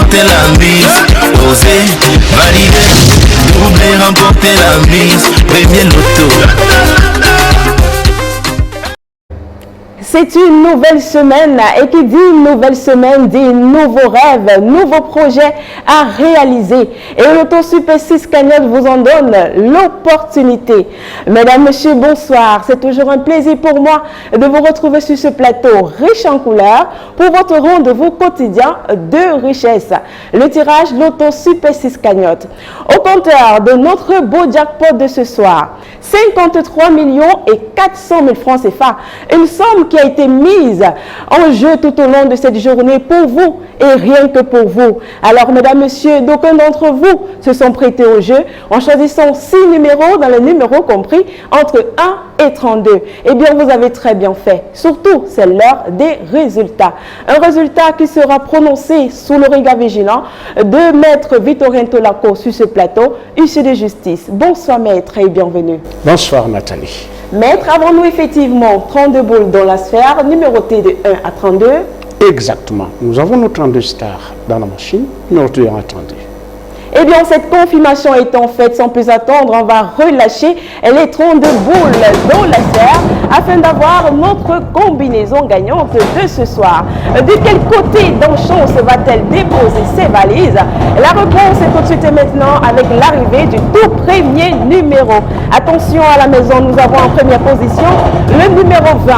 remporter la mise. Osez, valider, doubler, remporter la mise. Premier loto. C'est une nouvelle semaine et qui dit une nouvelle semaine dit nouveaux rêves, nouveaux projets à réaliser. Et l'Auto Super 6 Cagnotte vous en donne l'opportunité. Mesdames, Messieurs, bonsoir. C'est toujours un plaisir pour moi de vous retrouver sur ce plateau riche en couleurs pour votre rendez-vous quotidien de richesse. Le tirage l'Auto Super 6 Cagnotte. Au compteur de notre beau jackpot de ce soir, 53 400 000 francs CFA. Une somme qui a été mise en jeu tout au long de cette journée pour vous et rien que pour vous. Alors, mesdames, messieurs, d'aucuns d'entre vous se sont prêtés au jeu en choisissant 6 numéros dans les numéros compris entre 1 et 32. Eh bien, vous avez très bien fait. Surtout, c'est l'heure des résultats. Un résultat qui sera prononcé sous le regard vigilant de Maître Victorien Tolaco sur ce plateau, huissier de justice. Bonsoir, Maître, et bienvenue. Bonsoir, Nathalie. Maître, avons-nous effectivement 32 boules dans la sphère, numérotées de 1 à 32? Exactement. Nous avons nos 32 stars dans la machine, numérotées de 1 à 32. Eh bien, cette confirmation étant faite, sans plus attendre, on va relâcher les 32 boules dans la sphère afin d'avoir notre combinaison gagnante de ce soir. De quel côté d'enchance va-t-elle déposer ses valises? La réponse est tout de suite et maintenant avec l'arrivée du tout premier numéro. Attention à la maison, nous avons en première position le numéro 20.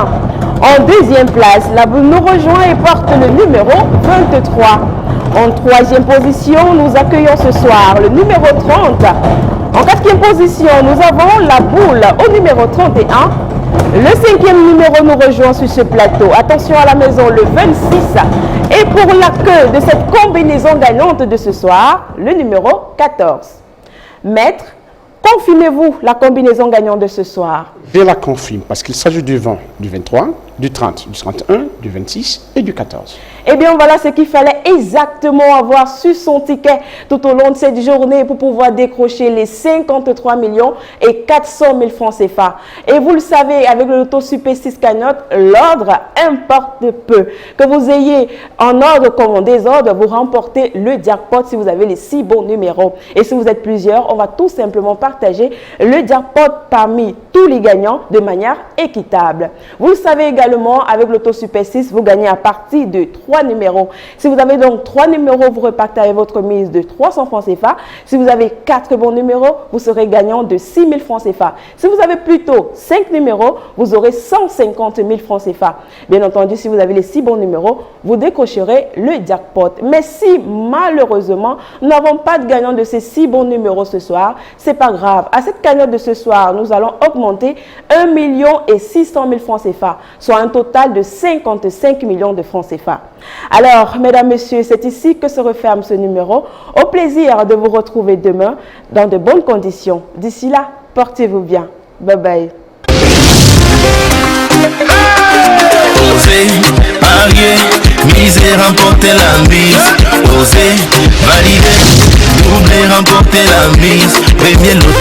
En deuxième place, la boule nous rejoint et porte le numéro 23. En troisième position, nous accueillons ce soir le numéro 30. En quatrième position, nous avons la boule au numéro 31. Le cinquième numéro nous rejoint sur ce plateau. Attention à la maison, le 26. Et pour la queue de cette combinaison gagnante de ce soir, le numéro 14. Maître, confirmez-vous la combinaison gagnante de ce soir? Je la confirme parce qu'il s'agit du 20, du 23, du 30, du 31, du 26 et du 14. Eh bien, voilà ce qu'il fallait exactement avoir sur son ticket tout au long de cette journée pour pouvoir décrocher les 53 400 000 francs CFA. Et vous le savez, avec le Loto Super 6 Cagnotte, l'ordre importe peu. Que vous ayez en ordre comme en désordre, vous remportez le jackpot si vous avez les 6 bons numéros. Et si vous êtes plusieurs, on va tout simplement partager le jackpot parmi tous les gagnants de manière équitable. Vous le savez également, avec le Loto Super 6, vous gagnez à partir de 3 numéros. Si vous avez donc 3 numéros, vous repartez avec votre mise de 300 francs CFA. Si vous avez 4 bons numéros, vous serez gagnant de 6 000 francs CFA. Si vous avez plutôt 5 numéros, vous aurez 150 000 francs CFA. Bien entendu, si vous avez les 6 bons numéros, vous décrocherez le jackpot. Mais si malheureusement, nous n'avons pas de gagnant de ces 6 bons numéros ce soir, c'est pas grave. À cette cagnotte de ce soir, nous allons augmenter 1 600 000 francs CFA, soit un total de 55 millions de francs CFA. Alors, mesdames, messieurs, c'est ici que se referme ce numéro. Au plaisir de vous retrouver demain dans de bonnes conditions. D'ici là, portez-vous bien. Bye bye. Osez, parier, miser, remporter la mise. Osez, valider, doubler, remporter la mise. Premier loto.